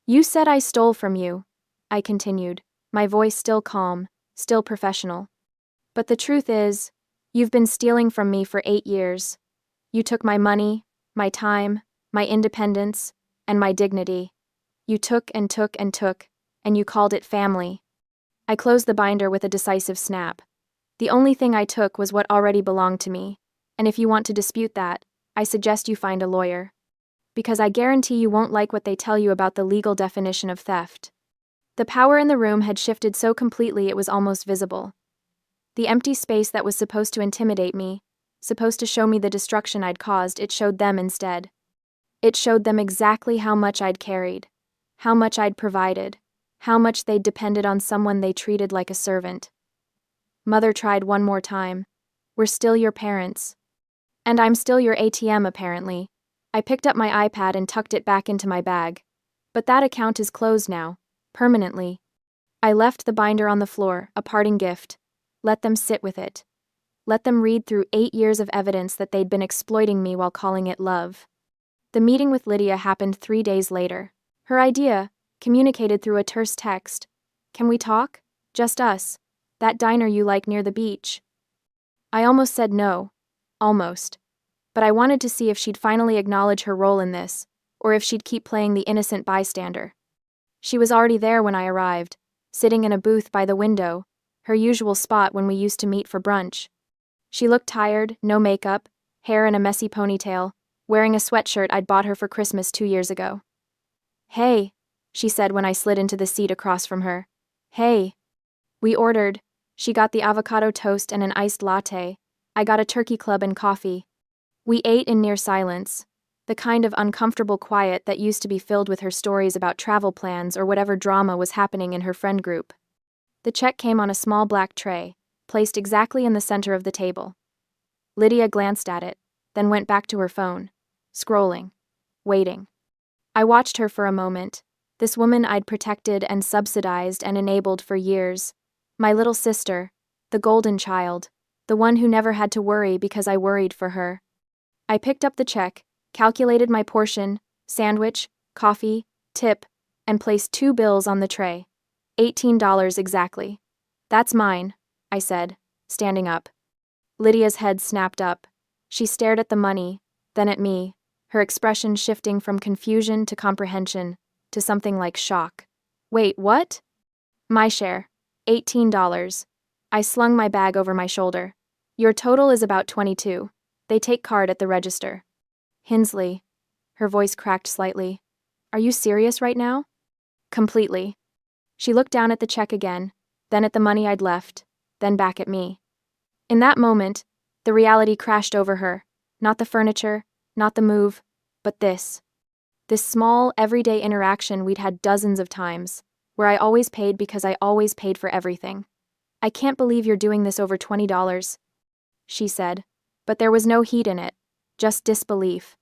You said I stole from you, I continued, my voice still calm, still professional. But the truth is, you've been stealing from me for 8 years. You took my money, my time, my independence, and my dignity. You took and took and took, and you called it family. I closed the binder with a decisive snap. The only thing I took was what already belonged to me, and if you want to dispute that, I suggest you find a lawyer. Because I guarantee you won't like what they tell you about the legal definition of theft. The power in the room had shifted so completely it was almost visible. The empty space that was supposed to intimidate me, supposed to show me the destruction I'd caused, it showed them instead. It showed them exactly how much I'd carried, how much I'd provided, how much they'd depended on someone they treated like a servant. Mother tried one more time. We're still your parents. And I'm still your ATM, apparently. I picked up my iPad and tucked it back into my bag. But that account is closed now, permanently. I left the binder on the floor, a parting gift. Let them sit with it. Let them read through 8 years of evidence that they'd been exploiting me while calling it love. The meeting with Lydia happened 3 days later. Her idea, communicated through a terse text. Can we talk? Just us. That diner you like near the beach. I almost said no. Almost. But I wanted to see if she'd finally acknowledge her role in this, or if she'd keep playing the innocent bystander. She was already there when I arrived, sitting in a booth by the window, her usual spot when we used to meet for brunch. She looked tired, no makeup, hair in a messy ponytail, wearing a sweatshirt I'd bought her for Christmas 2 years ago. Hey, she said when I slid into the seat across from her. Hey. We ordered. She got the avocado toast and an iced latte. I got a turkey club and coffee. We ate in near silence, the kind of uncomfortable quiet that used to be filled with her stories about travel plans or whatever drama was happening in her friend group. The check came on a small black tray, placed exactly in the center of the table. Lydia glanced at it, then went back to her phone, scrolling, waiting. I watched her for a moment, this woman I'd protected and subsidized and enabled for years. My little sister, the golden child, the one who never had to worry because I worried for her. I picked up the check, calculated my portion, sandwich, coffee, tip, and placed 2 bills on the tray. $18 exactly. That's mine, I said, standing up. Lydia's head snapped up. She stared at the money, then at me, her expression shifting from confusion to comprehension, to something like shock. Wait, what? My share. $18. I slung my bag over my shoulder. Your total is about 22. They take card at the register. Hinsley. Her voice cracked slightly. Are you serious right now? Completely. She looked down at the check again, then at the money I'd left, then back at me. In that moment, the reality crashed over her. Not the furniture, not the move, but this. This small, everyday interaction we'd had dozens of times, where I always paid because I always paid for everything. I can't believe you're doing this over $20, she said, but there was no heat in it, just disbelief.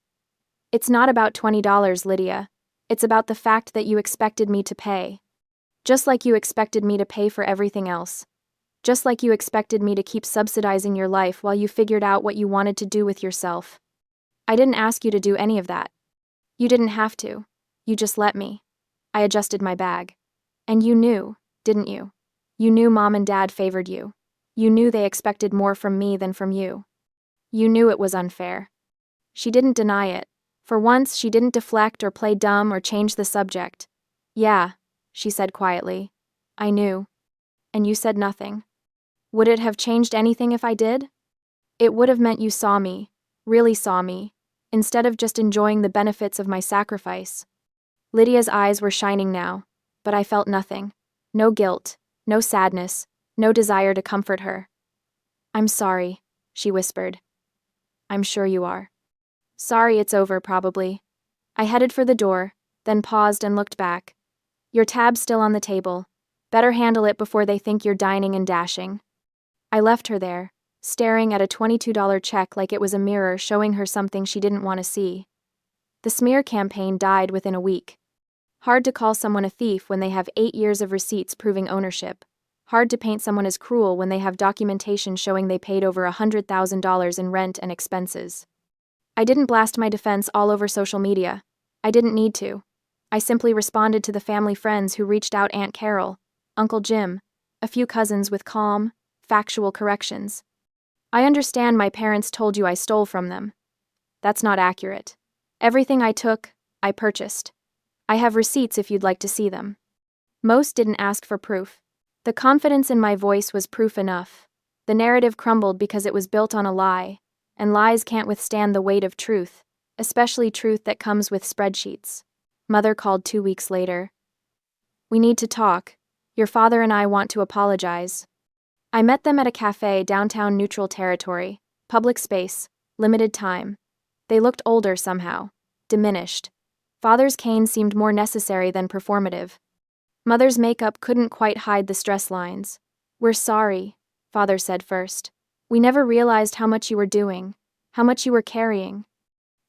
It's not about $20, Lydia. It's about the fact that you expected me to pay. Just like you expected me to pay for everything else. Just like you expected me to keep subsidizing your life while you figured out what you wanted to do with yourself. I didn't ask you to do any of that. You didn't have to. You just let me. I adjusted my bag. And you knew, didn't you? You knew Mom and Dad favored you. You knew they expected more from me than from you. You knew it was unfair. She didn't deny it. For once, she didn't deflect or play dumb or change the subject. Yeah, she said quietly. I knew. And you said nothing. Would it have changed anything if I did? It would have meant you saw me, really saw me, instead of just enjoying the benefits of my sacrifice. Lydia's eyes were shining now, but I felt nothing. No guilt, no sadness, no desire to comfort her. I'm sorry, she whispered. I'm sure you are. Sorry, it's over, probably. I headed for the door, then paused and looked back. Your tab's still on the table. Better handle it before they think you're dining and dashing. I left her there, staring at a $22 check like it was a mirror showing her something she didn't want to see. The smear campaign died within a week. Hard to call someone a thief when they have 8 years of receipts proving ownership. Hard to paint someone as cruel when they have documentation showing they paid over $100,000 in rent and expenses. I didn't blast my defense all over social media. I didn't need to. I simply responded to the family friends who reached out: Aunt Carol, Uncle Jim, a few cousins, with calm, factual corrections. I understand my parents told you I stole from them. That's not accurate. Everything I took, I purchased. I have receipts if you'd like to see them. Most didn't ask for proof. The confidence in my voice was proof enough. The narrative crumbled because it was built on a lie, and lies can't withstand the weight of truth, especially truth that comes with spreadsheets. Mother called 2 weeks later. We need to talk. Your father and I want to apologize. I met them at a cafe downtown, neutral territory, public space, limited time. They looked older somehow, diminished. Father's cane seemed more necessary than performative. Mother's makeup couldn't quite hide the stress lines. We're sorry, Father said first. We never realized how much you were doing, how much you were carrying.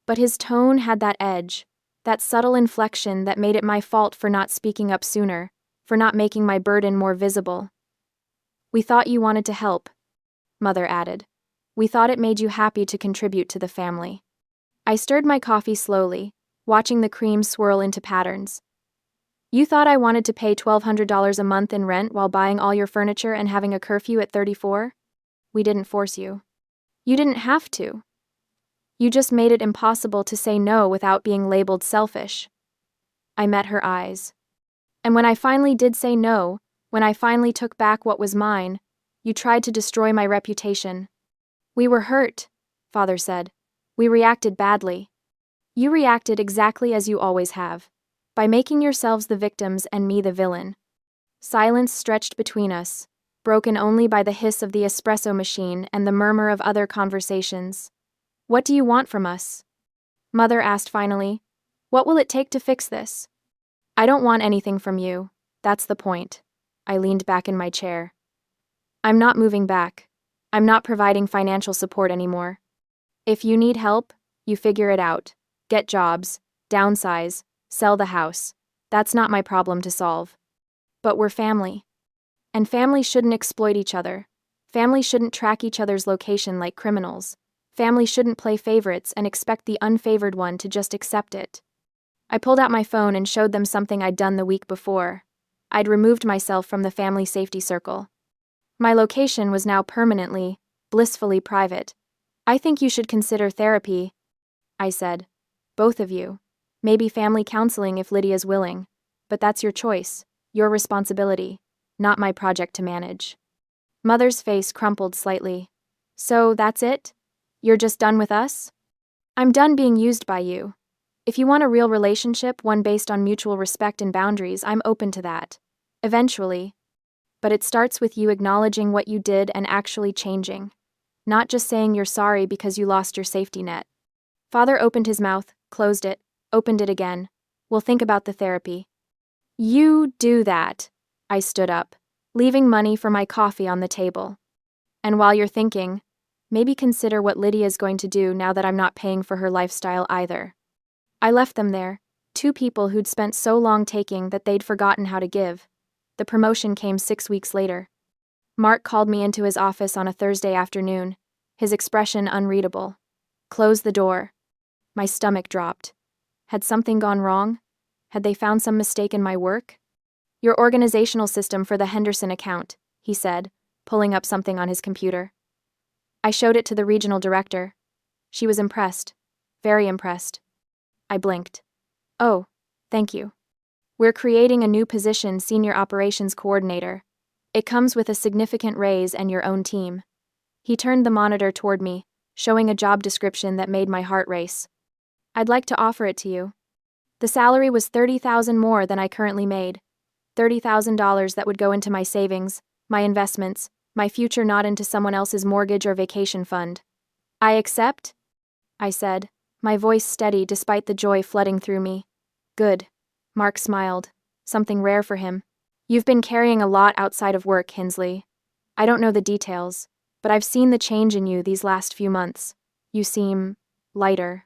But his tone had that edge, that subtle inflection that made it my fault for not speaking up sooner, for not making my burden more visible. We thought you wanted to help, Mother added. We thought it made you happy to contribute to the family. I stirred my coffee slowly, watching the cream swirl into patterns. You thought I wanted to pay $1,200 a month in rent while buying all your furniture and having a curfew at 34? We didn't force you. You didn't have to. You just made it impossible to say no without being labeled selfish. I met her eyes. And when I finally did say no, when I finally took back what was mine, you tried to destroy my reputation. We were hurt, Father said. We reacted badly. You reacted exactly as you always have, by making yourselves the victims and me the villain. Silence stretched between us, broken only by the hiss of the espresso machine and the murmur of other conversations. What do you want from us? Mother asked finally. What will it take to fix this? I don't want anything from you. That's the point. I leaned back in my chair. I'm not moving back. I'm not providing financial support anymore. If you need help, you figure it out. Get jobs, downsize, sell the house. That's not my problem to solve. But we're family. And family shouldn't exploit each other. Family shouldn't track each other's location like criminals. Family shouldn't play favorites and expect the unfavored one to just accept it. I pulled out my phone and showed them something I'd done the week before. I'd removed myself from the family safety circle. My location was now permanently, blissfully private. I think you should consider therapy, I said. Both of you. Maybe family counseling if Lydia's willing. But that's your choice, your responsibility, not my project to manage. Mother's face crumpled slightly. So that's it? You're just done with us? I'm done being used by you. If you want a real relationship, one based on mutual respect and boundaries, I'm open to that. Eventually. But it starts with you acknowledging what you did and actually changing. Not just saying you're sorry because you lost your safety net. Father opened his mouth, closed it, opened it again. We'll think about the therapy. You do that. I stood up, leaving money for my coffee on the table. And while you're thinking, maybe consider what Lydia's going to do now that I'm not paying for her lifestyle either. I left them there, two people who'd spent so long taking that they'd forgotten how to give. The promotion came 6 weeks later. Mark called me into his office on a Thursday afternoon, his expression unreadable. Close the door. My stomach dropped. Had something gone wrong? Had they found some mistake in my work? Your organizational system for the Henderson account, he said, pulling up something on his computer. I showed it to the regional director. She was impressed. Very impressed. I blinked. Oh, thank you. We're creating a new position, Senior Operations Coordinator. It comes with a significant raise and your own team. He turned the monitor toward me, showing a job description that made my heart race. I'd like to offer it to you. The salary was $30,000 more than I currently made. $30,000 that would go into my savings, my investments, my future, not into someone else's mortgage or vacation fund. I accept, I said, my voice steady despite the joy flooding through me. Good. Mark smiled. Something rare for him. You've been carrying a lot outside of work, Hinsley. I don't know the details, but I've seen the change in you these last few months. You seem lighter.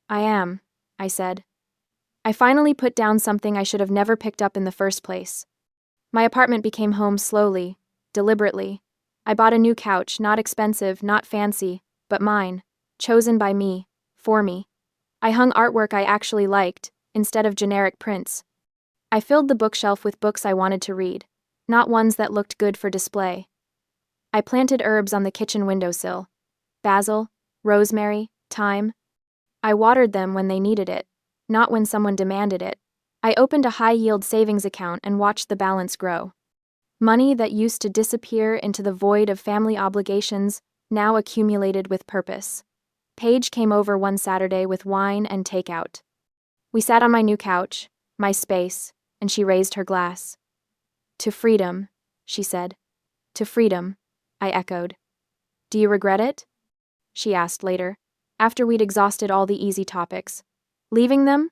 I am, I said. I finally put down something I should have never picked up in the first place. My apartment became home slowly, deliberately. I bought a new couch, not expensive, not fancy, but mine, chosen by me, for me. I hung artwork I actually liked, instead of generic prints. I filled the bookshelf with books I wanted to read, not ones that looked good for display. I planted herbs on the kitchen windowsill. Basil, rosemary, thyme. I watered them when they needed it, not when someone demanded it. I opened a high-yield savings account and watched the balance grow. Money that used to disappear into the void of family obligations now accumulated with purpose. Paige came over one Saturday with wine and takeout. We sat on my new couch, my space, and she raised her glass. To freedom, she said. To freedom, I echoed. Do you regret it? She asked later, after we'd exhausted all the easy topics. Leaving them?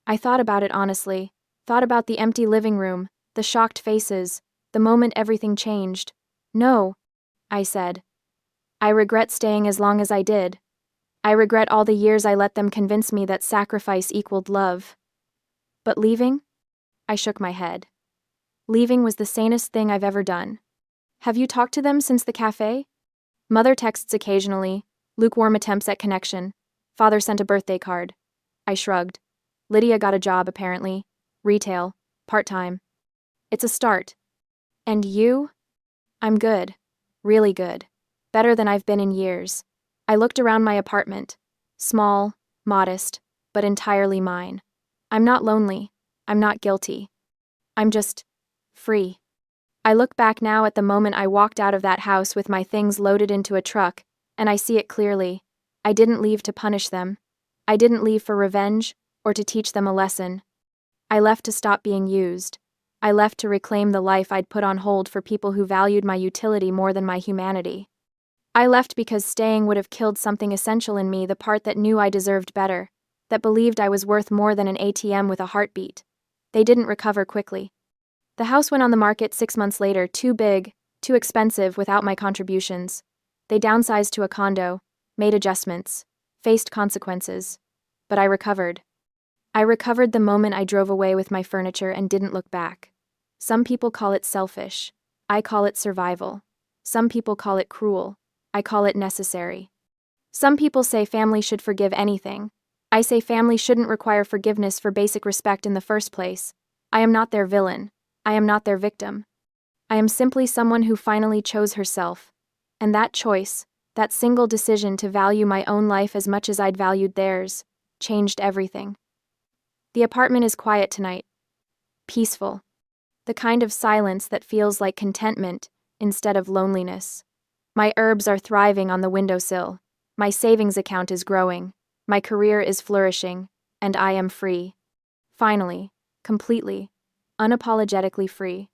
I thought about it honestly, thought about the empty living room, the shocked faces, the moment everything changed. No, I said. I regret staying as long as I did. I regret all the years I let them convince me that sacrifice equaled love. But leaving? I shook my head. Leaving was the sanest thing I've ever done. Have you talked to them since the cafe? Mother texts occasionally, lukewarm attempts at connection. Father sent a birthday card. I shrugged. Lydia got a job, apparently. Retail. Part-time. It's a start. And you? I'm good. Really good. Better than I've been in years. I looked around my apartment. Small, modest, but entirely mine. I'm not lonely. I'm not guilty. I'm just free. I look back now at the moment I walked out of that house with my things loaded into a truck, and I see it clearly. I didn't leave to punish them. I didn't leave for revenge or to teach them a lesson. I left to stop being used. I left to reclaim the life I'd put on hold for people who valued my utility more than my humanity. I left because staying would have killed something essential in me, the part that knew I deserved better, that believed I was worth more than an ATM with a heartbeat. They didn't recover quickly. The house went on the market 6 months later, too big, too expensive without my contributions. They downsized to a condo, made adjustments, faced consequences. But I recovered. I recovered the moment I drove away with my furniture and didn't look back. Some people call it selfish. I call it survival. Some people call it cruel. I call it necessary. Some people say family should forgive anything. I say family shouldn't require forgiveness for basic respect in the first place. I am not their villain. I am not their victim. I am simply someone who finally chose herself. And that choice, that single decision to value my own life as much as I'd valued theirs, changed everything. The apartment is quiet tonight. Peaceful. The kind of silence that feels like contentment instead of loneliness. My herbs are thriving on the windowsill. My savings account is growing. My career is flourishing. And I am free. Finally. Completely. Unapologetically free.